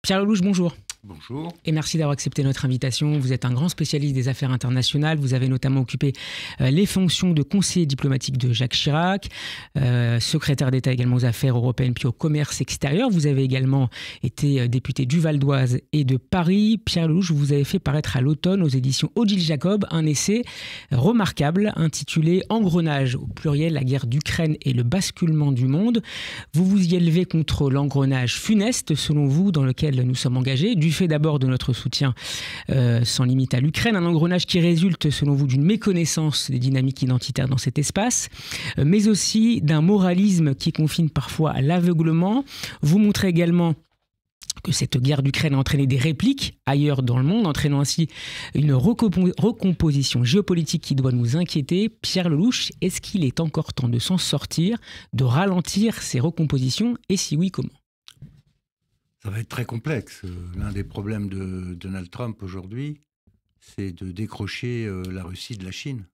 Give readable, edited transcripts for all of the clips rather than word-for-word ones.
Pierre Lelouch, bonjour. Bonjour. Et merci d'avoir accepté notre invitation. Vous êtes un grand spécialiste des affaires internationales. Vous avez notamment occupé les fonctions de conseiller diplomatique de Jacques Chirac, secrétaire d'État également aux affaires européennes puis au commerce extérieur. Vous avez également été député du Val d'Oise et de Paris. Pierre Lelouch, vous avez fait paraître à l'automne aux éditions Odile Jacob un essai remarquable intitulé « Engrenage », au pluriel, la guerre d'Ukraine et le basculement du monde. Vous vous y élevez contre l'engrenage funeste, selon vous, dans lequel nous sommes engagés, du fait d'abord de notre soutien sans limite à l'Ukraine, un engrenage qui résulte selon vous d'une méconnaissance des dynamiques identitaires dans cet espace, mais aussi d'un moralisme qui confine parfois à l'aveuglement. Vous montrez également que cette guerre d'Ukraine a entraîné des répliques ailleurs dans le monde, entraînant ainsi une recomposition géopolitique qui doit nous inquiéter. Pierre Lelouch, est-ce qu'il est encore temps de s'en sortir, de ralentir ces recompositions, et si oui, comment ? Ça va être très complexe. L'un des problèmes de Donald Trump aujourd'hui, c'est de décrocher la Russie de la Chine.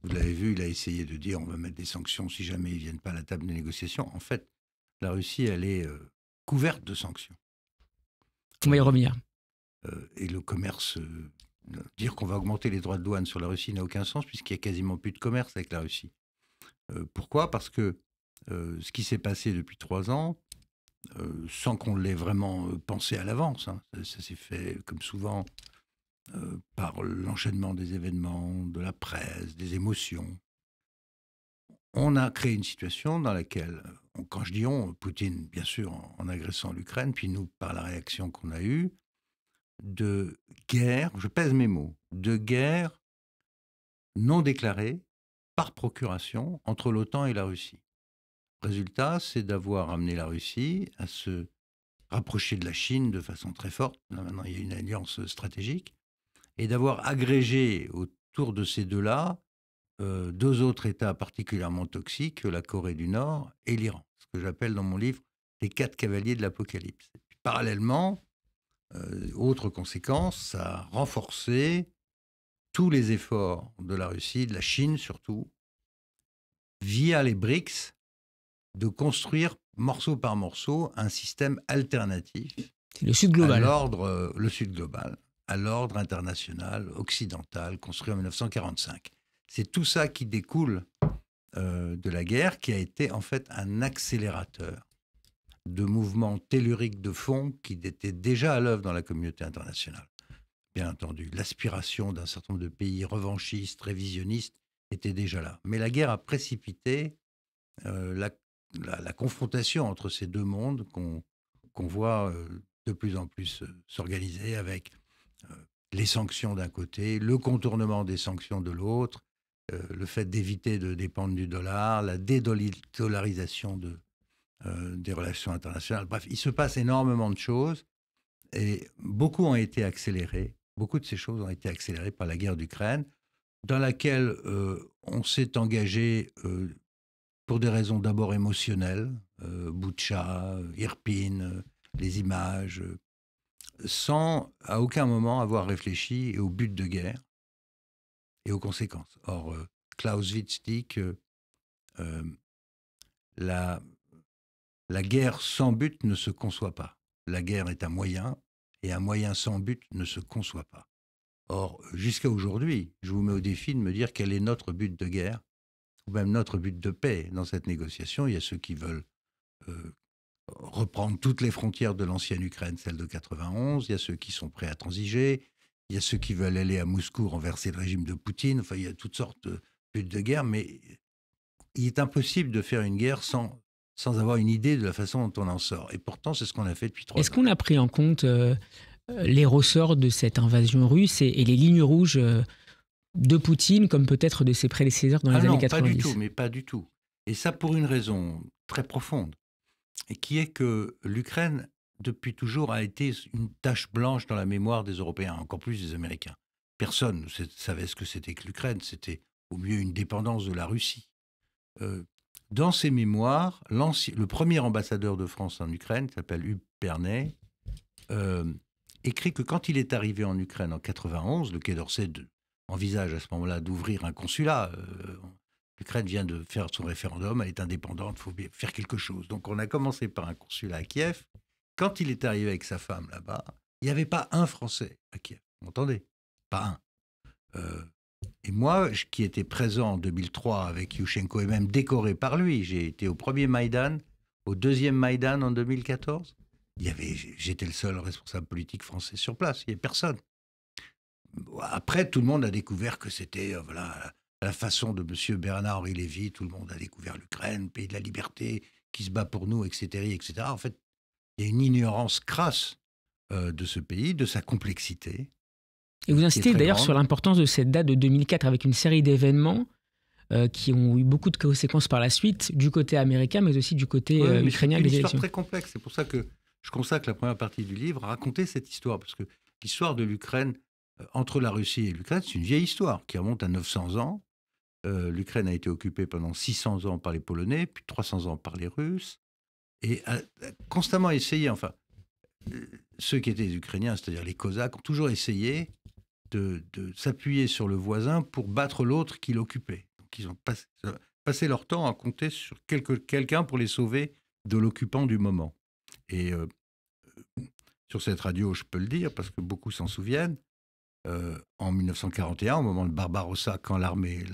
Vous l'avez vu, il a essayé de dire on va mettre des sanctions si jamais ils ne viennent pas à la table des négociations. En fait, la Russie, elle est couverte de sanctions. On va y revenir. Et le commerce, dire qu'on va augmenter les droits de douane sur la Russie n'a aucun sens puisqu'il n'y a quasiment plus de commerce avec la Russie. Pourquoi ? Parce que ce qui s'est passé depuis 3 ans, sans qu'on l'ait vraiment pensé à l'avance, hein. Ça s'est fait, comme souvent, par l'enchaînement des événements, de la presse, des émotions. On a créé une situation dans laquelle, quand je dis on, Poutine, bien sûr, en agressant l'Ukraine, puis nous, par la réaction qu'on a eue, de guerre, je pèse mes mots, de guerre non déclarée, par procuration, entre l'OTAN et la Russie. Résultat, c'est d'avoir amené la Russie à se rapprocher de la Chine de façon très forte. Là, maintenant, il y a une alliance stratégique. Et d'avoir agrégé autour de ces deux-là 2 autres États particulièrement toxiques, la Corée du Nord et l'Iran. Ce que j'appelle dans mon livre les 4 cavaliers de l'Apocalypse. Parallèlement, autre conséquence, ça a renforcé tous les efforts de la Russie, de la Chine surtout, via les BRICS, de construire morceau par morceau un système alternatif. C'est le Sud global. Le Sud global, à l'ordre international, occidental, construit en 1945. C'est tout ça qui découle de la guerre, qui a été en fait un accélérateur de mouvements telluriques de fond qui étaient déjà à l'œuvre dans la communauté internationale. Bien entendu, l'aspiration d'un certain nombre de pays revanchistes, révisionnistes, était déjà là. Mais la guerre a précipité la confrontation entre ces 2 mondes qu'on voit de plus en plus s'organiser avec les sanctions d'un côté, le contournement des sanctions de l'autre, le fait d'éviter de dépendre du dollar, la dédollarisation des relations internationales. Bref, il se passe énormément de choses et beaucoup ont été accélérées. Beaucoup de ces choses ont été accélérées par la guerre d'Ukraine, dans laquelle on s'est engagé pour des raisons d'abord émotionnelles, Boutcha, Irpin, les images, sans à aucun moment avoir réfléchi au but de guerre et aux conséquences. Or, Clausewitz dit que la guerre sans but ne se conçoit pas. La guerre est un moyen, et un moyen sans but ne se conçoit pas. Or, jusqu'à aujourd'hui, je vous mets au défi de me dire quel est notre but de guerre, ou même notre but de paix dans cette négociation. Il y a ceux qui veulent reprendre toutes les frontières de l'ancienne Ukraine, celle de 91. Il y a ceux qui sont prêts à transiger. Il y a ceux qui veulent aller à Moscou renverser le régime de Poutine. Enfin, il y a toutes sortes de buts de guerre, mais il est impossible de faire une guerre sans avoir une idée de la façon dont on en sort. Et pourtant, c'est ce qu'on a fait depuis 3 ans. Est-ce qu'on a pris en compte les ressorts de cette invasion russe et les lignes rouges de Poutine, comme peut-être de ses prédécesseurs dans les années 90 ? Pas du tout, mais pas du tout. Et ça pour une raison très profonde, et qui est que l'Ukraine, depuis toujours, a été une tache blanche dans la mémoire des Européens, encore plus des Américains. Personne ne savait ce que c'était que l'Ukraine. C'était au mieux une dépendance de la Russie. Dans ses mémoires, le premier ambassadeur de France en Ukraine, qui s'appelle Hugues Pernet, écrit que quand il est arrivé en Ukraine en 91, le Quai d'Orsay envisage à ce moment-là d'ouvrir un consulat. L'Ukraine vient de faire son référendum, elle est indépendante, il faut faire quelque chose. Donc on a commencé par un consulat à Kiev, quand il est arrivé avec sa femme là-bas, il n'y avait pas un Français à Kiev. Vous m'entendez? Pas un. Et moi, qui étais présent en 2003 avec Yushchenko et même décoré par lui, j'ai été au premier Maïdan, au deuxième Maïdan en 2014. J'étais le seul responsable politique français sur place. Il n'y avait personne. Après, tout le monde a découvert que c'était voilà, la façon de M. Bernard-Henri Lévy. Tout le monde a découvert l'Ukraine, pays de la liberté, qui se bat pour nous, etc., etc. En fait, il y a une ignorance crasse de ce pays, de sa complexité. Et vous insistez d'ailleurs sur l'importance de cette date de 2004 avec une série d'événements qui ont eu beaucoup de conséquences par la suite, du côté américain, mais aussi du côté ukrainien. C'est une histoire très complexe. C'est pour ça que je consacre la première partie du livre à raconter cette histoire. Parce que l'histoire de l'Ukraine, entre la Russie et l'Ukraine, c'est une vieille histoire qui remonte à 900 ans. L'Ukraine a été occupée pendant 600 ans par les Polonais, puis 300 ans par les Russes. Et a constamment essayé, enfin, ceux qui étaient les Ukrainiens, c'est-à-dire les Cosaques, ont toujours essayé de s'appuyer sur le voisin pour battre l'autre qui l'occupait. Donc ils ont passé leur temps à compter sur quelqu'un pour les sauver de l'occupant du moment. Et sur cette radio, je peux le dire, parce que beaucoup s'en souviennent, en 1941, au moment de Barbarossa, quand l'armée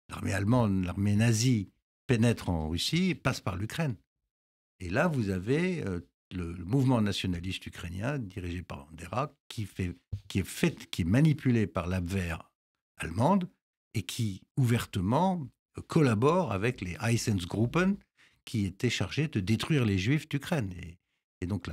allemande, l'armée nazie pénètre en Russie, passe par l'Ukraine. Et là, vous avez le mouvement nationaliste ukrainien, dirigé par Bandera, qui est manipulé par l'Abwehr allemande et qui ouvertement collabore avec les Heissensgruppen, qui étaient chargés de détruire les Juifs d'Ukraine. Et donc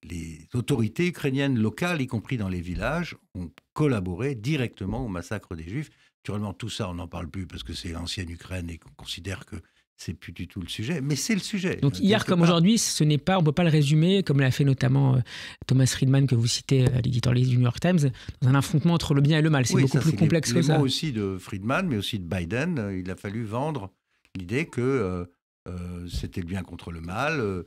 les autorités ukrainiennes locales, y compris dans les villages, ont collaboré directement au massacre des Juifs. Naturellement, tout ça, on n'en parle plus parce que c'est l'ancienne Ukraine et qu'on considère que c'est plus du tout le sujet, mais c'est le sujet. Donc hier comme aujourd'hui, on ne peut pas le résumer, comme l'a fait notamment Thomas Friedman, que vous citez à l'éditorialiste du New York Times, dans un affrontement entre le bien et le mal. C'est beaucoup plus complexe que ça. Les mots aussi de Friedman, mais aussi de Biden. Il a fallu vendre l'idée que c'était le bien contre le mal,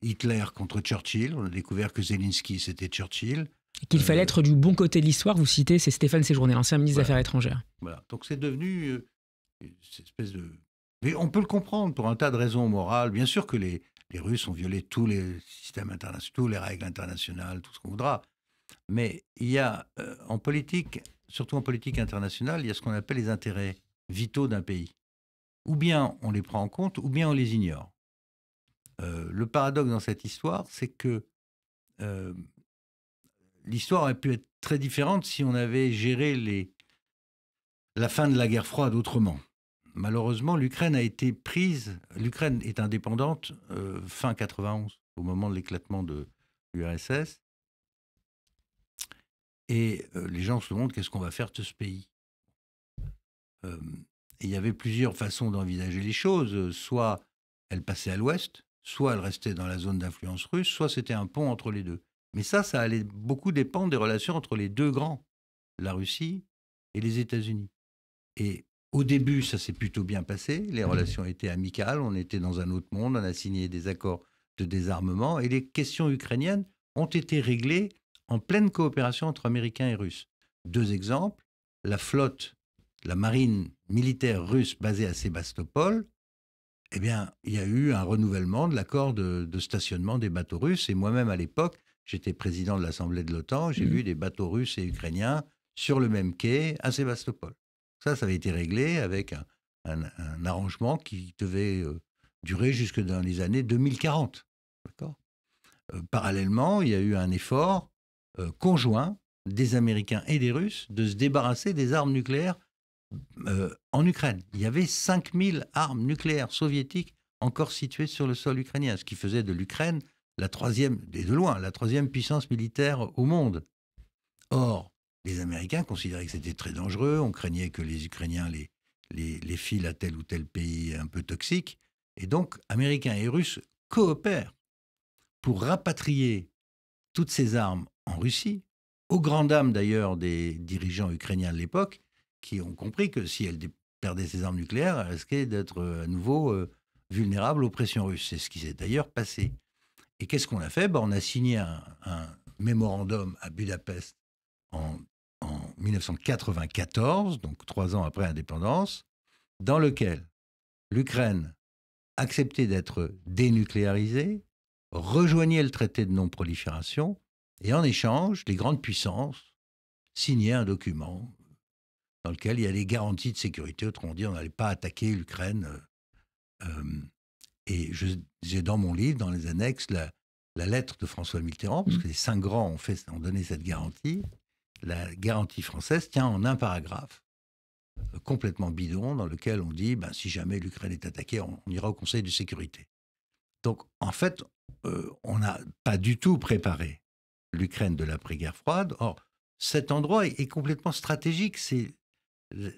Hitler contre Churchill. On a découvert que Zelensky, c'était Churchill. Et qu'il fallait être du bon côté de l'histoire. Vous citez, c'est Stéphane Séjourné, l'ancien ministre des Affaires étrangères. Voilà. Donc c'est devenu cette espèce de... Mais on peut le comprendre pour un tas de raisons morales. Bien sûr que les Russes ont violé tous les systèmes internationaux, toutes les règles internationales, tout ce qu'on voudra. Mais il y a en politique, surtout en politique internationale, il y a ce qu'on appelle les intérêts vitaux d'un pays. Ou bien on les prend en compte, ou bien on les ignore. Le paradoxe dans cette histoire, c'est que l'histoire aurait pu être très différente si on avait géré la fin de la guerre froide autrement. Malheureusement, l'Ukraine est indépendante fin 91, au moment de l'éclatement de l'URSS. Et les gens se demandent qu'est-ce qu'on va faire de ce pays. Il y avait plusieurs façons d'envisager les choses. Soit elle passait à l'ouest, soit elle restait dans la zone d'influence russe, soit c'était un pont entre les deux. Mais ça allait beaucoup dépendre des relations entre les deux grands, la Russie et les États-Unis. Et au début, ça s'est plutôt bien passé. Les relations étaient amicales. On était dans un autre monde. On a signé des accords de désarmement. Et les questions ukrainiennes ont été réglées en pleine coopération entre Américains et Russes. 2 exemples. La flotte, la marine militaire russe basée à Sébastopol, eh bien, il y a eu un renouvellement de l'accord de stationnement des bateaux russes. Et moi-même, à l'époque, j'étais président de l'Assemblée de l'OTAN. J'ai vu des bateaux russes et ukrainiens sur le même quai à Sébastopol. Ça avait été réglé avec un arrangement qui devait durer jusque dans les années 2040. D'accord ? Parallèlement, il y a eu un effort conjoint des Américains et des Russes de se débarrasser des armes nucléaires en Ukraine. Il y avait 5000 armes nucléaires soviétiques encore situées sur le sol ukrainien, ce qui faisait de l'Ukraine la troisième puissance militaire au monde. Or, les Américains considéraient que c'était très dangereux. On craignait que les Ukrainiens les filent à tel ou tel pays un peu toxique. Et donc, Américains et Russes coopèrent pour rapatrier toutes ces armes en Russie, aux grandes dames d'ailleurs des dirigeants ukrainiens de l'époque, qui ont compris que si elles perdaient ces armes nucléaires, elles risquaient d'être à nouveau vulnérables aux pressions russes. C'est ce qui s'est d'ailleurs passé. Et qu'est-ce qu'on a fait ? On a signé un mémorandum à Budapest en 1994, donc 3 ans après l'indépendance, dans lequel l'Ukraine acceptez d'être dénucléarisé, rejoignez le traité de non-prolifération, et en échange, les grandes puissances signaient un document dans lequel il y a des garanties de sécurité. Autrement dit, on n'allait pas attaquer l'Ukraine. Et j'ai dans mon livre, dans les annexes, la lettre de François Mitterrand, parce que les 5 grands ont donné cette garantie. La garantie française tient en un paragraphe, complètement bidon, dans lequel on dit si jamais l'Ukraine est attaquée, on ira au Conseil de sécurité. Donc, en fait, on n'a pas du tout préparé l'Ukraine de l'après-guerre froide. Or, cet endroit est complètement stratégique. C'est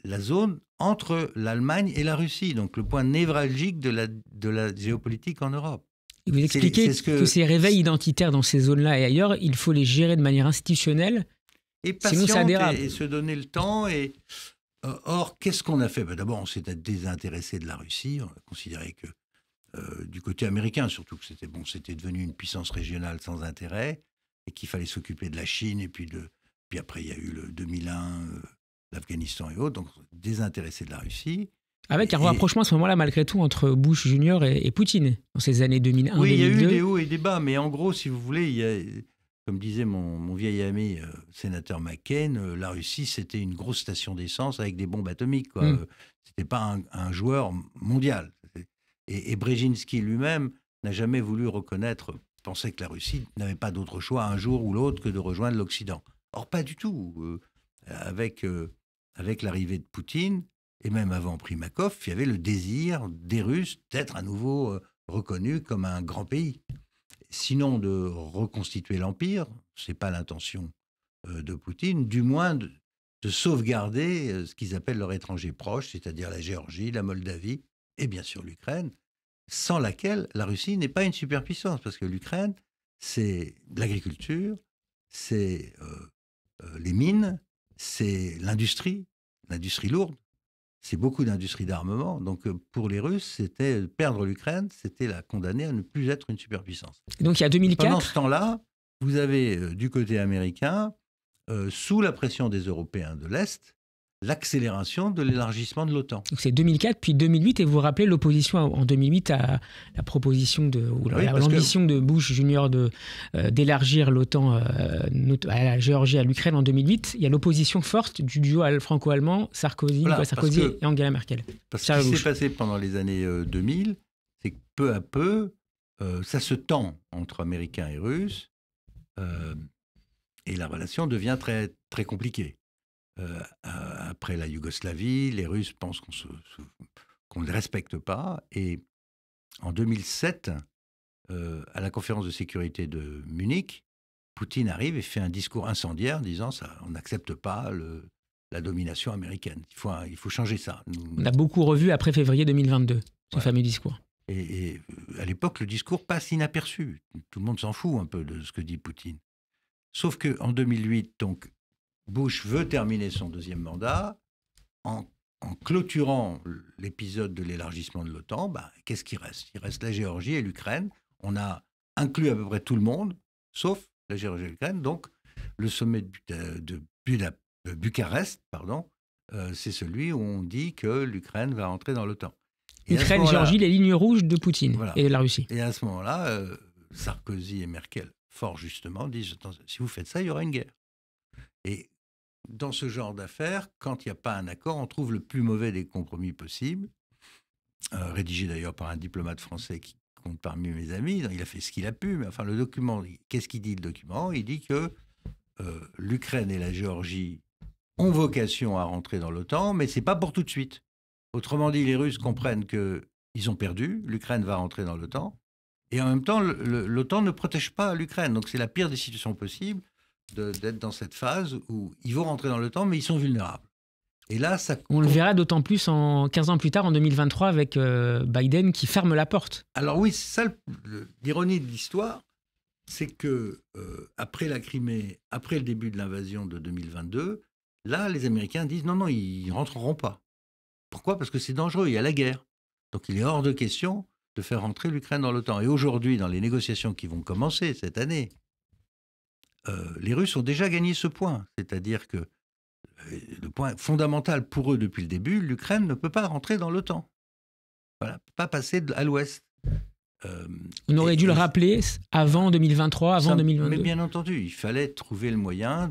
la zone entre l'Allemagne et la Russie, donc le point névralgique de la géopolitique en Europe. Et vous expliquez que ces réveils identitaires dans ces zones-là et ailleurs, il faut les gérer de manière institutionnelle, et sinon ça dérape. Et se donner le temps. Or, qu'est-ce qu'on a fait? D'abord, on s'est désintéressé de la Russie. On a considéré que, du côté américain, surtout que c'était devenu une puissance régionale sans intérêt et qu'il fallait s'occuper de la Chine. Et puis après, il y a eu le 2001, l'Afghanistan et autres. Donc, désintéressé de la Russie. Avec un rapprochement à ce moment-là, malgré tout, entre Bush Junior et Poutine, dans ces années 2001-2002. Oui, il y a eu des hauts et des bas. Mais en gros, si vous voulez, il y a, comme disait mon vieil ami, sénateur McCain, la Russie, c'était une grosse station d'essence avec des bombes atomiques. C'était pas un joueur mondial. Et Brzezinski lui-même n'a jamais voulu reconnaître, pensait que la Russie n'avait pas d'autre choix un jour ou l'autre que de rejoindre l'Occident. Or, pas du tout. Avec l'arrivée de Poutine, et même avant Primakov, il y avait le désir des Russes d'être à nouveau reconnus comme un grand pays. Sinon de reconstituer l'Empire, ce n'est pas l'intention de Poutine, du moins de sauvegarder ce qu'ils appellent leur étranger proche, c'est-à-dire la Géorgie, la Moldavie et bien sûr l'Ukraine, sans laquelle la Russie n'est pas une superpuissance, parce que l'Ukraine, c'est l'agriculture, c'est les mines, c'est l'industrie lourde, c'est beaucoup d'industries d'armement. Donc pour les Russes, perdre l'Ukraine, c'était la condamner à ne plus être une superpuissance. Et donc il y a 2004. Pendant ce temps-là, vous avez du côté américain, sous la pression des Européens de l'Est, l'accélération de l'élargissement de l'OTAN. Donc c'est 2004 puis 2008, et vous vous rappelez l'opposition en 2008 à la proposition l'ambition de Bush Junior d'élargir l'OTAN à la Géorgie, à l'Ukraine en 2008. Il y a l'opposition forte du duo franco-allemand Sarkozy et Angela Merkel. Parce que ce qui s'est passé pendant les années 2000, c'est que peu à peu, ça se tend entre Américains et Russes, et la relation devient très, très compliquée. Après la Yougoslavie, les Russes pensent qu'on ne les respecte pas. Et en 2007, à la conférence de sécurité de Munich, Poutine arrive et fait un discours incendiaire disant on n'accepte pas la domination américaine. Il faut changer ça. On a beaucoup revu après février 2022, ce fameux discours. Et à l'époque, le discours passe inaperçu. Tout le monde s'en fout un peu de ce que dit Poutine. Sauf qu'en 2008, donc, Bush veut terminer son deuxième mandat en clôturant l'épisode de l'élargissement de l'OTAN. Qu'est-ce qui reste? Il reste la Géorgie et l'Ukraine. On a inclus à peu près tout le monde, sauf la Géorgie et l'Ukraine. Donc, le sommet de Bucarest, c'est celui où on dit que l'Ukraine va entrer dans l'OTAN. Ukraine, Géorgie, les lignes rouges de Poutine et de la Russie. Et à ce moment-là, Sarkozy et Merkel, fort justement, disent si vous faites ça, il y aura une guerre. Et dans ce genre d'affaires, quand il n'y a pas un accord, on trouve le plus mauvais des compromis possibles, rédigé d'ailleurs par un diplomate français qui compte parmi mes amis. Il a fait ce qu'il a pu, mais enfin le document, qu'est-ce qu'il dit le document? Il dit que l'Ukraine et la Géorgie ont vocation à rentrer dans l'OTAN, mais ce n'est pas pour tout de suite. Autrement dit, les Russes comprennent qu'ils ont perdu, l'Ukraine va rentrer dans l'OTAN, et en même temps, l'OTAN ne protège pas l'Ukraine. Donc c'est la pire des situations possibles d'être dans cette phase où ils vont rentrer dans l'OTAN, mais ils sont vulnérables. Et là, on le verra d'autant plus 15 ans plus tard, en 2023, avec Biden qui ferme la porte. Alors oui, c'est ça l'ironie de l'histoire, c'est que après la Crimée, après le début de l'invasion de 2022, là, les Américains disent non, ils ne rentreront pas. Pourquoi? Parce que c'est dangereux, il y a la guerre. Donc il est hors de question de faire rentrer l'Ukraine dans l'OTAN. Et aujourd'hui, dans les négociations qui vont commencer cette année, les Russes ont déjà gagné ce point. C'est-à-dire que le point fondamental pour eux depuis le début, l'Ukraine ne peut pas rentrer dans l'OTAN. Voilà, pas passer à l'ouest. On aurait dû le rappeler avant 2023, avant 2022. Mais bien entendu, il fallait trouver le moyen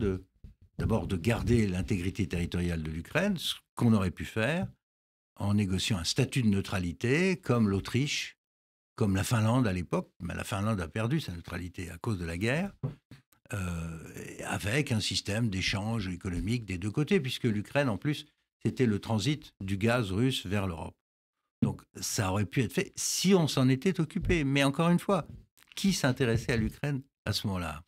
d'abord de garder l'intégrité territoriale de l'Ukraine, ce qu'on aurait pu faire en négociant un statut de neutralité comme l'Autriche, comme la Finlande à l'époque. Mais la Finlande a perdu sa neutralité à cause de la guerre, avec un système d'échange économique des deux côtés, puisque l'Ukraine, en plus, c'était le transit du gaz russe vers l'Europe. Donc ça aurait pu être fait si on s'en était occupé. Mais encore une fois, qui s'intéressait à l'Ukraine à ce moment-là?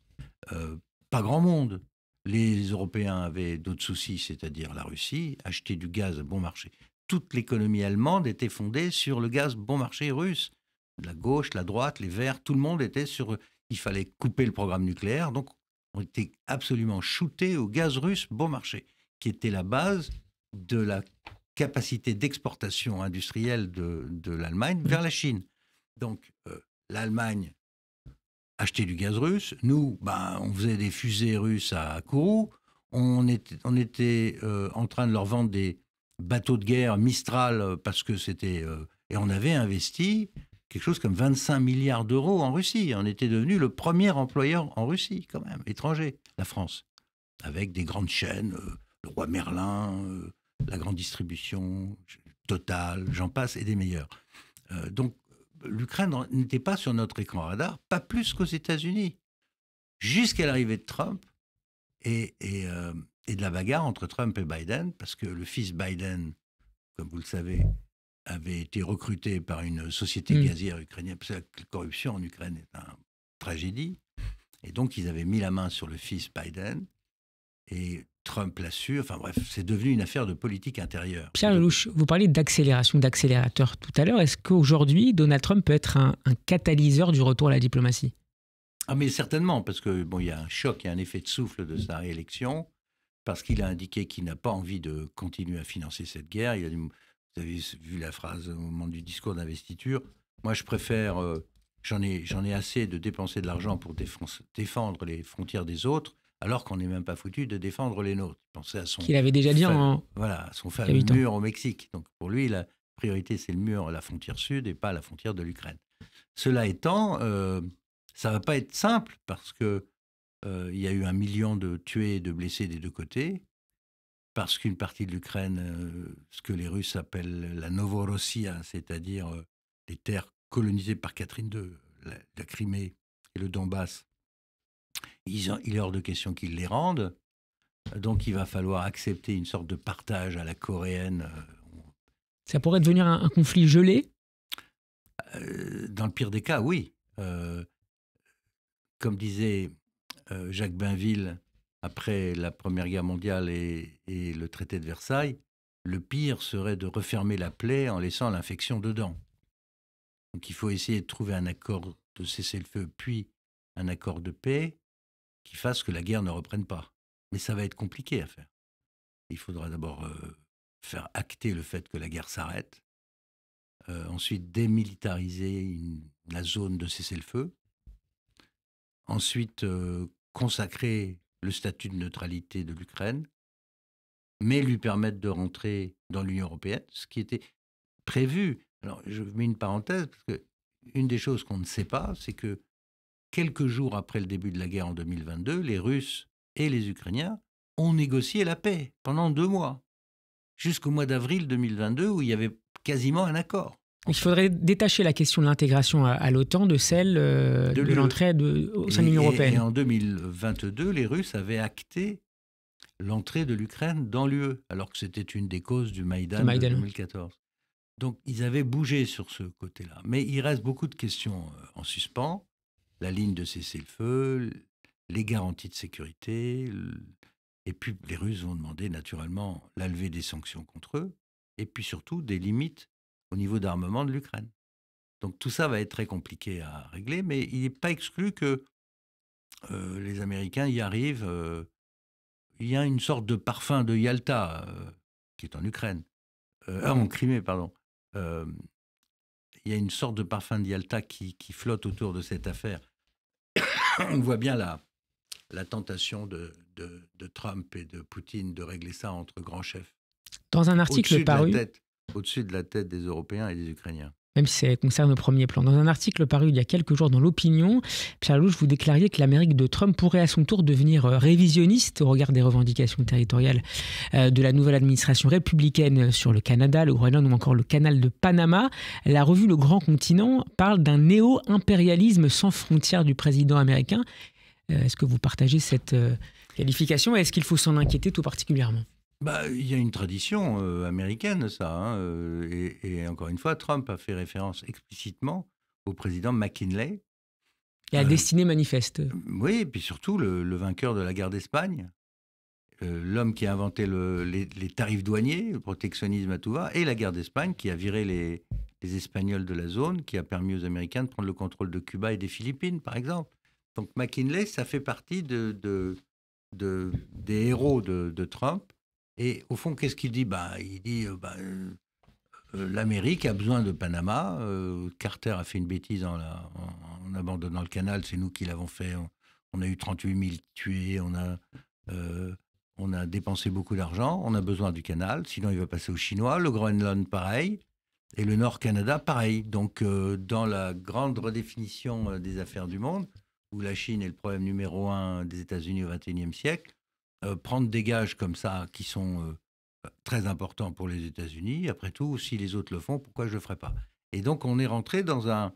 Pas grand monde. Les Européens avaient d'autres soucis, c'est-à-dire la Russie, acheter du gaz à bon marché. Toute l'économie allemande était fondée sur le gaz bon marché russe. La gauche, la droite, les Verts, tout le monde était sur... Il fallait couper le programme nucléaire, donc on était absolument shooté au gaz russe bon marché, qui était la base de la capacité d'exportation industrielle de l'Allemagne vers la Chine. Donc l'Allemagne achetait du gaz russe, nous, on faisait des fusées russes à Kourou, on était en train de leur vendre des bateaux de guerre Mistral parce que c'était... et on avait investi quelque chose comme 25 milliards d'euros en Russie. On était devenu le premier employeur en Russie, quand même, étranger, la France, avec des grandes chaînes, le Roi Merlin, la grande distribution, Total, j'en passe, et des meilleurs. Donc, l'Ukraine n'était pas sur notre écran radar, pas plus qu'aux États-Unis, jusqu'à l'arrivée de Trump et de la bagarre entre Trump et Biden, parce que le fils Biden, comme vous le savez, avait été recruté par une société gazière ukrainienne, parce que la corruption en Ukraine est une tragédie, et donc ils avaient mis la main sur le fils Biden, et Trump l'a su, enfin bref, c'est devenu une affaire de politique intérieure. Pierre Lelouch, vous parliez d'accélération, d'accélérateur tout à l'heure. Est-ce qu'aujourd'hui, Donald Trump peut être un catalyseur du retour à la diplomatie? Ah mais certainement, parce que il y a un choc, il y a un effet de souffle de sa réélection, parce qu'il a indiqué qu'il n'a pas envie de continuer à financer cette guerre. Il a dit, vous avez vu la phrase au moment du discours d'investiture, moi je préfère, j'en ai assez de dépenser de l'argent pour défendre les frontières des autres, alors qu'on n'est même pas foutu de défendre les nôtres. Il pensait à son... Qu'il avait déjà dit Voilà, son fameux mur au Mexique. Donc pour lui, la priorité, c'est le mur à la frontière sud et pas à la frontière de l'Ukraine. Cela étant, ça ne va pas être simple parce que il y a eu 1 million de tués et de blessés des deux côtés, parce qu'une partie de l'Ukraine, ce que les Russes appellent la Novorossia, c'est-à-dire les terres colonisées par Catherine II, la Crimée et le Donbass, il est hors de question qu'ils les rendent. Donc il va falloir accepter une sorte de partage à la coréenne. Ça pourrait devenir un conflit gelé? Dans le pire des cas, oui. Comme disait Jacques Bainville, après la Première Guerre mondiale et le traité de Versailles, le pire serait de refermer la plaie en laissant l'infection dedans. Donc il faut essayer de trouver un accord de cessez-le-feu, puis un accord de paix qui fasse que la guerre ne reprenne pas. Mais ça va être compliqué à faire. Il faudra d'abord faire acter le fait que la guerre s'arrête, ensuite démilitariser la zone de cessez-le-feu, ensuite consacrer le statut de neutralité de l'Ukraine, mais lui permettre de rentrer dans l'Union européenne, ce qui était prévu. Alors, je mets une parenthèse, parce qu'une des choses qu'on ne sait pas, c'est que quelques jours après le début de la guerre en 2022, les Russes et les Ukrainiens ont négocié la paix pendant 2 mois, jusqu'au mois d'avril 2022, où il y avait quasiment un accord. Il faudrait détacher la question de l'intégration à l'OTAN de celle de l'entrée au sein de l'Union européenne. Et en 2022, les Russes avaient acté l'entrée de l'Ukraine dans l'UE, alors que c'était une des causes du Maïdan de 2014. Donc ils avaient bougé sur ce côté-là. Mais il reste beaucoup de questions en suspens. La ligne de cessez-le-feu, les garanties de sécurité, et puis les Russes vont demander naturellement la levée des sanctions contre eux, et puis surtout des limites au niveau d'armement de l'Ukraine. Donc tout ça va être très compliqué à régler, mais il n'est pas exclu que les Américains y arrivent. Il y a une sorte de parfum de Yalta, qui est en Ukraine, en Crimée, pardon. Il y a une sorte de parfum de Yalta qui flotte autour de cette affaire. On voit bien la tentation de Trump et de Poutine de régler ça entre grands chefs. Dans un article paru... Au-dessus de la tête des Européens et des Ukrainiens. même si ça concerne au premier plan. Dans un article paru il y a quelques jours dans l'Opinion, Pierre Lelouch, vous déclariez que l'Amérique de Trump pourrait à son tour devenir révisionniste au regard des revendications territoriales de la nouvelle administration républicaine sur le Canada, le Groenland ou encore le canal de Panama. La revue Le Grand Continent parle d'un néo-impérialisme sans frontières du président américain. Est-ce que vous partagez cette qualification et est-ce qu'il faut s'en inquiéter tout particulièrement ? Il y a une tradition américaine, ça. Hein, et encore une fois, Trump a fait référence explicitement au président McKinley. Et à destinée manifeste. Oui, et puis surtout le vainqueur de la guerre d'Espagne, l'homme qui a inventé les tarifs douaniers, le protectionnisme à tout va, et la guerre d'Espagne qui a viré les Espagnols de la zone, qui a permis aux Américains de prendre le contrôle de Cuba et des Philippines, par exemple. Donc McKinley, ça fait partie des héros de Trump. Et au fond, qu'est-ce qu'il dit ? Il dit l'Amérique a besoin de Panama. Carter a fait une bêtise en abandonnant le canal. C'est nous qui l'avons fait. On a eu 38 000 tués. On a dépensé beaucoup d'argent. On a besoin du canal. Sinon, il va passer aux Chinois. Le Groenland, pareil. Et le Nord-Canada, pareil. Donc, dans la grande redéfinition des affaires du monde, où la Chine est le problème numéro 1 des États-Unis au XXIe siècle, prendre des gages comme ça qui sont très importants pour les États-Unis, après tout, si les autres le font, pourquoi je ne le ferais pas ? Et donc, on est rentré dans un...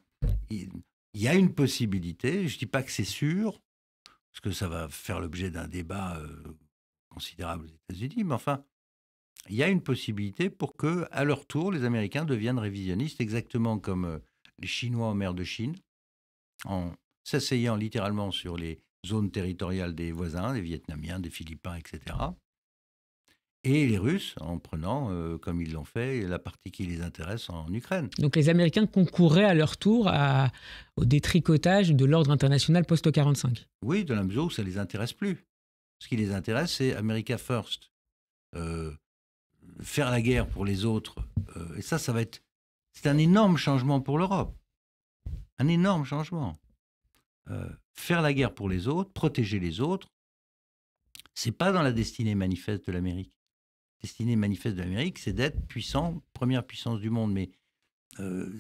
Il y a une possibilité, je ne dis pas que c'est sûr, parce que ça va faire l'objet d'un débat considérable aux États-Unis, mais enfin, il y a une possibilité pour que, à leur tour, les Américains deviennent révisionnistes, exactement comme les Chinois en mer de Chine, en s'asseyant littéralement sur les zones territoriales des voisins, des Vietnamiens, des Philippins, etc. Et les Russes, en prenant, comme ils l'ont fait, la partie qui les intéresse en Ukraine. Donc les Américains concourraient à leur tour au détricotage de l'ordre international post-45. Oui, dans la mesure où ça ne les intéresse plus. Ce qui les intéresse, c'est America First. Faire la guerre pour les autres. Et ça va être... C'est un énorme changement pour l'Europe. Un énorme changement. Faire la guerre pour les autres, protéger les autres, c'est pas dans la destinée manifeste de l'Amérique. La destinée manifeste de l'Amérique, c'est d'être puissant, première puissance du monde. Mais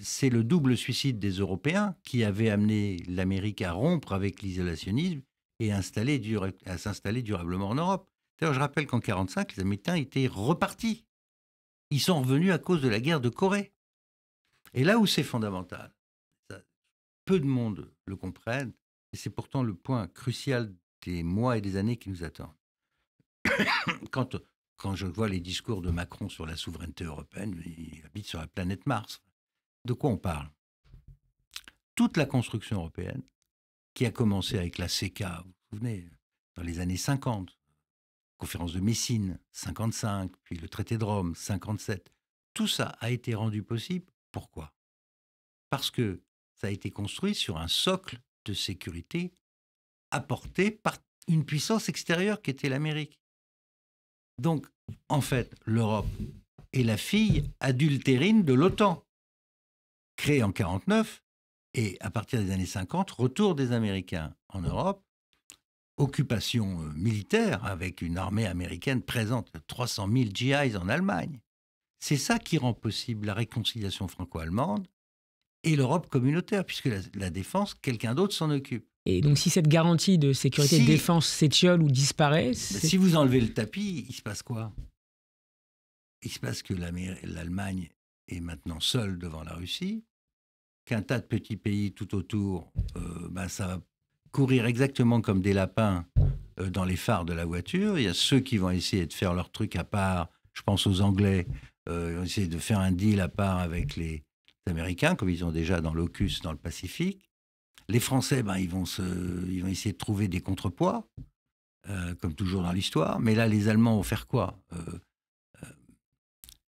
c'est le double suicide des Européens qui avait amené l'Amérique à rompre avec l'isolationnisme et à s'installer durablement en Europe. D'ailleurs, je rappelle qu'en 1945, les Américains étaient repartis. Ils sont revenus à cause de la guerre de Corée. Et là où c'est fondamental, peu de monde le comprennent, et c'est pourtant le point crucial des mois et des années qui nous attendent. Quand je vois les discours de Macron sur la souveraineté européenne, il habite sur la planète Mars. De quoi on parle ? Toute la construction européenne, qui a commencé avec la CECA, vous vous souvenez, dans les années 50, conférence de Messine, 55, puis le traité de Rome, 57, tout ça a été rendu possible. Pourquoi ? Parce que ça a été construit sur un socle de sécurité apporté par une puissance extérieure qui était l'Amérique. Donc, en fait, l'Europe est la fille adultérine de l'OTAN, créée en 1949, et à partir des années 50, retour des Américains en Europe, occupation militaire avec une armée américaine présente, 300 000 GIs en Allemagne. C'est ça qui rend possible la réconciliation franco-allemande et l'Europe communautaire, puisque la défense, quelqu'un d'autre s'en occupe. Et donc si cette garantie de sécurité et de défense s'étiole ou disparaît... Si vous enlevez le tapis, il se passe quoi ? Il se passe que l'Allemagne est maintenant seule devant la Russie, qu'un tas de petits pays tout autour, ça va courir exactement comme des lapins dans les phares de la voiture. Il y a ceux qui vont essayer de faire leur truc à part, je pense aux Anglais, ils vont essayer de faire un deal à part avec les Américains, comme ils ont déjà dans l'AUKUS, dans le Pacifique. Les Français, ils vont essayer de trouver des contrepoids, comme toujours dans l'histoire. Mais là, les Allemands vont faire quoi ?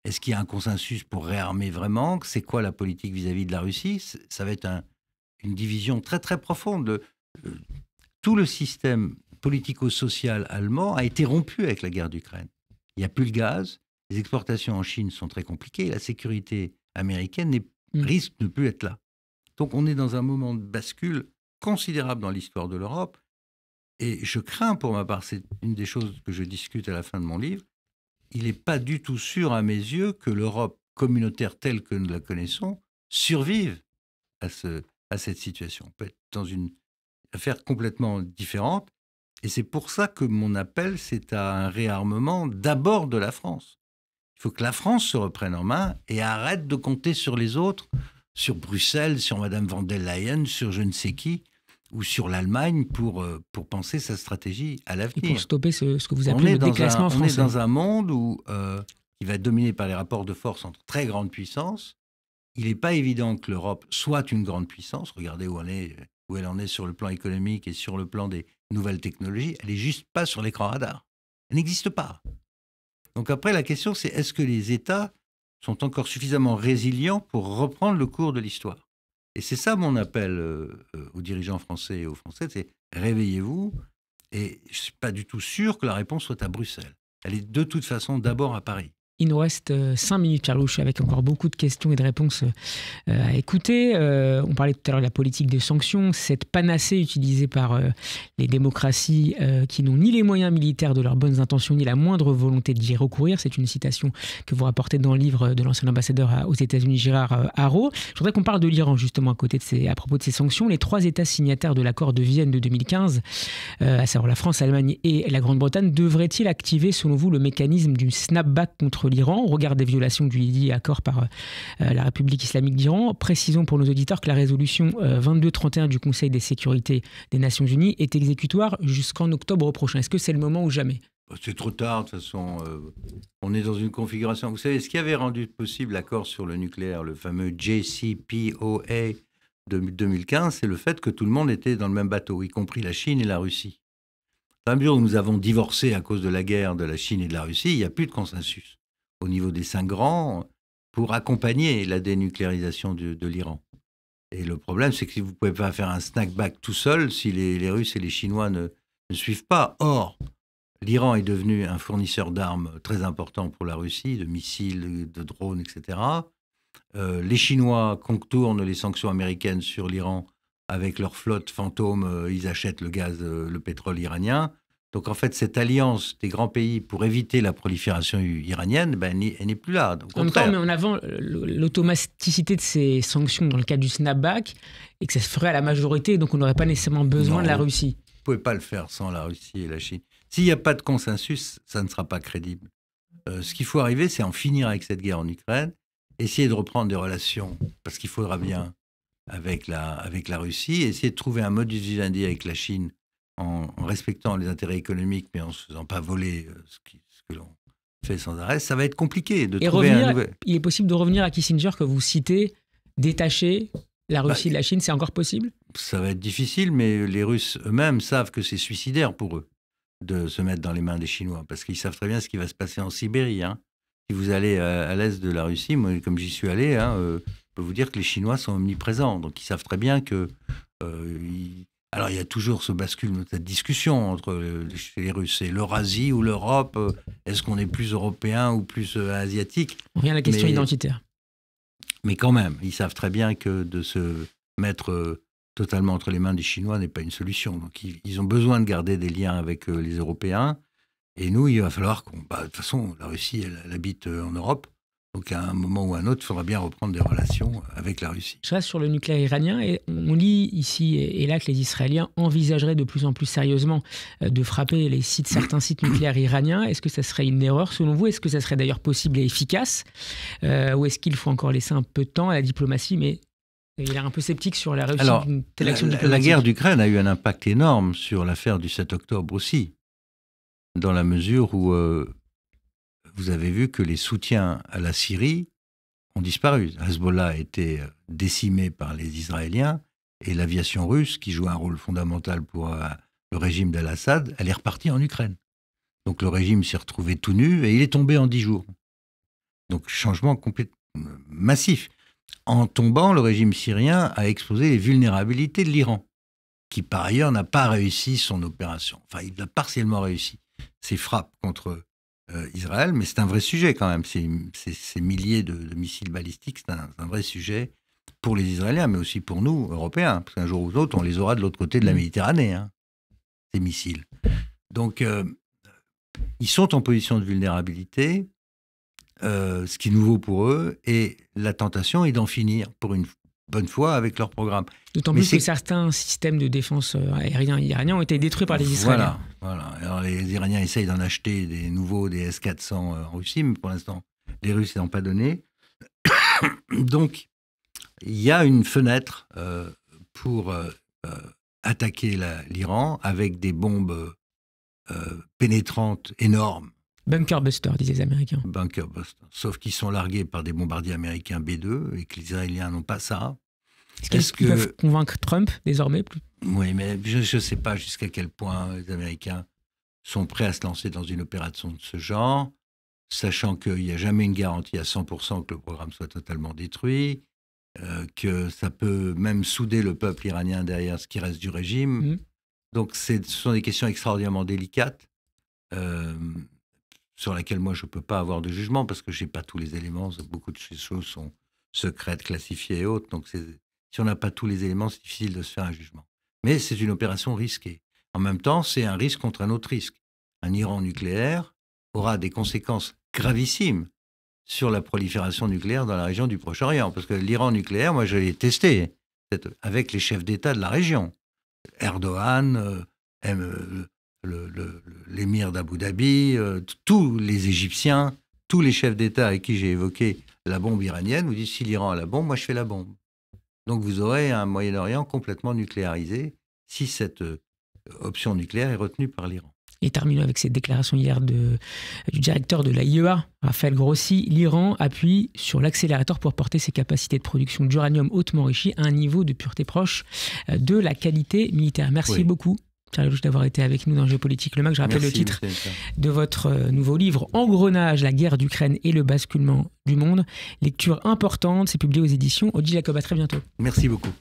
Est-ce qu'il y a un consensus pour réarmer vraiment ? C'est quoi la politique vis-à-vis de la Russie ? Ça va être une division très, très profonde. Tout le système politico-social allemand a été rompu avec la guerre d'Ukraine. Il n'y a plus le gaz, les exportations en Chine sont très compliquées, la sécurité américaine risque de ne plus être là. Donc on est dans un moment de bascule considérable dans l'histoire de l'Europe. Et je crains, pour ma part, c'est une des choses que je discute à la fin de mon livre, il n'est pas du tout sûr à mes yeux que l'Europe communautaire telle que nous la connaissons survivent à cette situation. On peut être dans une affaire complètement différente. Et c'est pour ça que mon appel, c'est à un réarmement d'abord de la France. Il faut que la France se reprenne en main et arrête de compter sur les autres, sur Bruxelles, sur Madame von der Leyen, sur je ne sais qui, ou sur l'Allemagne pour penser sa stratégie à l'avenir. Et pour stopper ce que vous appelez le déclassement français. On est dans un monde qui va être dominé par les rapports de force entre très grandes puissances. Il n'est pas évident que l'Europe soit une grande puissance. Regardez où elle en est sur le plan économique et sur le plan des nouvelles technologies. Elle n'est juste pas sur l'écran radar. Elle n'existe pas. Donc après, la question, c'est est-ce que les États sont encore suffisamment résilients pour reprendre le cours de l'histoire? Et c'est ça mon appel aux dirigeants français et aux Français, c'est réveillez-vous. Et je ne suis pas du tout sûr que la réponse soit à Bruxelles. Elle est de toute façon d'abord à Paris. Il nous reste 5 minutes, Pierre Louche, avec encore beaucoup de questions et de réponses à écouter. On parlait tout à l'heure de la politique des sanctions, cette panacée utilisée par les démocraties qui n'ont ni les moyens militaires de leurs bonnes intentions, ni la moindre volonté d'y recourir. C'est une citation que vous rapportez dans le livre de l'ancien ambassadeur aux États-Unis, Gérard Haro. Je voudrais qu'on parle de l'Iran, justement, à propos de ces sanctions. Les 3 États signataires de l'accord de Vienne de 2015, à savoir la France, l'Allemagne et la Grande-Bretagne, devraient-ils activer, selon vous, le mécanisme du snapback contre l'Iran au regard des violations du dit accord par la République islamique d'Iran? Précisons pour nos auditeurs que la résolution 2231 du Conseil de sécurité des Nations Unies est exécutoire jusqu'en octobre prochain. Est-ce que c'est le moment ou jamais? C'est trop tard, de toute façon. On est dans une configuration... Vous savez, ce qui avait rendu possible l'accord sur le nucléaire, le fameux JCPOA de 2015, c'est le fait que tout le monde était dans le même bateau, y compris la Chine et la Russie. Dans la mesure où nous avons divorcé à cause de la guerre de la Chine et de la Russie, il n'y a plus de consensus au niveau des 5 grands pour accompagner la dénucléarisation de l'Iran. Et le problème, c'est que vous ne pouvez pas faire un snackback tout seul si les Russes et les Chinois ne suivent pas. Or, l'Iran est devenu un fournisseur d'armes très important pour la Russie, de missiles, de drones, etc. Les Chinois contournent les sanctions américaines sur l'Iran avec leur flotte fantôme. Ils achètent le gaz, le pétrole iranien. Donc, en fait, cette alliance des grands pays pour éviter la prolifération iranienne, elle n'est plus là. En même temps, on met en avant l'automaticité de ces sanctions dans le cadre du snapback et que ça se ferait à la majorité, donc on n'aurait pas nécessairement besoin de la Russie. Vous ne pouvez pas le faire sans la Russie et la Chine. S'il n'y a pas de consensus, ça ne sera pas crédible. Ce qu'il faut arriver, c'est en finir avec cette guerre en Ukraine, essayer de reprendre des relations, parce qu'il faudra bien avec la Russie, essayer de trouver un modus vivendi avec la Chine, en respectant les intérêts économiques, mais en ne se faisant pas voler ce que l'on fait sans arrêt, ça va être compliqué de trouver un nouvel... Il est possible de revenir à Kissinger, que vous citez, détacher la Russie de la Chine, c'est encore possible? Ça va être difficile, mais les Russes eux-mêmes savent que c'est suicidaire pour eux de se mettre dans les mains des Chinois, parce qu'ils savent très bien ce qui va se passer en Sibérie. Si vous allez à l'est de la Russie, moi, comme j'y suis allé, je peux vous dire que les Chinois sont omniprésents, donc ils savent très bien que... Alors, il y a toujours ce basculement, cette discussion entre les Russes et l'Eurasie ou l'Europe. Est-ce qu'on est plus européen ou plus asiatique? On revient à la question identitaire. Mais quand même, ils savent très bien que de se mettre totalement entre les mains des Chinois n'est pas une solution. Donc, ils ont besoin de garder des liens avec les Européens. Et nous, il va falloir qu'on... de toute façon, la Russie, elle habite en Europe. Donc, à un moment ou à un autre, il faudra bien reprendre des relations avec la Russie. Je reste sur le nucléaire iranien et on lit ici et là que les Israéliens envisageraient de plus en plus sérieusement de frapper certains sites nucléaires iraniens. Est-ce que ça serait une erreur selon vous? Est-ce que ça serait d'ailleurs possible et efficace? Ou est-ce qu'il faut encore laisser un peu de temps à la diplomatie? Mais il est un peu sceptique sur la réussite d'une telle action diplomatique. La guerre d'Ukraine a eu un impact énorme sur l'affaire du 7 octobre aussi, dans la mesure où... vous avez vu que les soutiens à la Syrie ont disparu. Hezbollah a été décimé par les Israéliens et l'aviation russe, qui joue un rôle fondamental pour le régime d'Al-Assad, elle est repartie en Ukraine. Donc le régime s'est retrouvé tout nu et il est tombé en 10 jours. Donc changement massif. En tombant, le régime syrien a exposé les vulnérabilités de l'Iran, qui par ailleurs n'a pas réussi son opération. Enfin, il a partiellement réussi ses frappes contre Israël, mais c'est un vrai sujet quand même. Ces milliers de missiles balistiques, c'est un vrai sujet pour les Israéliens, mais aussi pour nous, Européens, parce qu'un jour ou l'autre, on les aura de l'autre côté de la Méditerranée, ces missiles. Donc, ils sont en position de vulnérabilité. ce qui est nouveau pour eux, et la tentation est d'en finir pour une bonne fois avec leur programme. D'autant plus que certains systèmes de défense aériens iraniens ont été détruits par les Israéliens. Voilà. Alors les Iraniens essayent d'en acheter des nouveaux, des S-400 en Russie, mais pour l'instant, les Russes n'ont pas donné. Donc, il y a une fenêtre pour attaquer l'Iran avec des bombes pénétrantes énormes. Bunker Buster, disaient les Américains. Bunker Buster. Sauf qu'ils sont largués par des bombardiers américains B-2 et que les Israéliens n'ont pas ça. Est-ce qu'ils peuvent convaincre Trump désormais? Oui, mais je ne sais pas jusqu'à quel point les Américains sont prêts à se lancer dans une opération de ce genre, sachant qu'il n'y a jamais une garantie à 100% que le programme soit totalement détruit, que ça peut même souder le peuple iranien derrière ce qui reste du régime. Donc ce sont des questions extraordinairement délicates, sur laquelle moi je ne peux pas avoir de jugement parce que je n'ai pas tous les éléments. Beaucoup de ces choses sont secrètes, classifiées et autres. Donc si on n'a pas tous les éléments, c'est difficile de se faire un jugement. Mais c'est une opération risquée. En même temps, c'est un risque contre un autre risque. Un Iran nucléaire aura des conséquences gravissimes sur la prolifération nucléaire dans la région du Proche-Orient. Parce que l'Iran nucléaire, moi je l'ai testé avec les chefs d'État de la région. Erdogan, l'émir d'Abu Dhabi, tous les Égyptiens, tous les chefs d'État avec qui j'ai évoqué la bombe iranienne, vous dites si l'Iran a la bombe, moi je fais la bombe. Donc vous aurez un Moyen-Orient complètement nucléarisé si cette option nucléaire est retenue par l'Iran. Et terminons avec cette déclaration hier du directeur de l'AIEA, Raphaël Grossi. L'Iran appuie sur l'accélérateur pour porter ses capacités de production d'uranium hautement enrichi à un niveau de pureté proche de la qualité militaire. Merci beaucoup, Pierre Lelouch, d'avoir été avec nous dans Géopolitique Le Mag. Je rappelle le titre de votre nouveau livre, Engrenage, la guerre d'Ukraine et le basculement du monde. Lecture importante, c'est publié aux éditions Odile Jacob. À très bientôt. Merci beaucoup.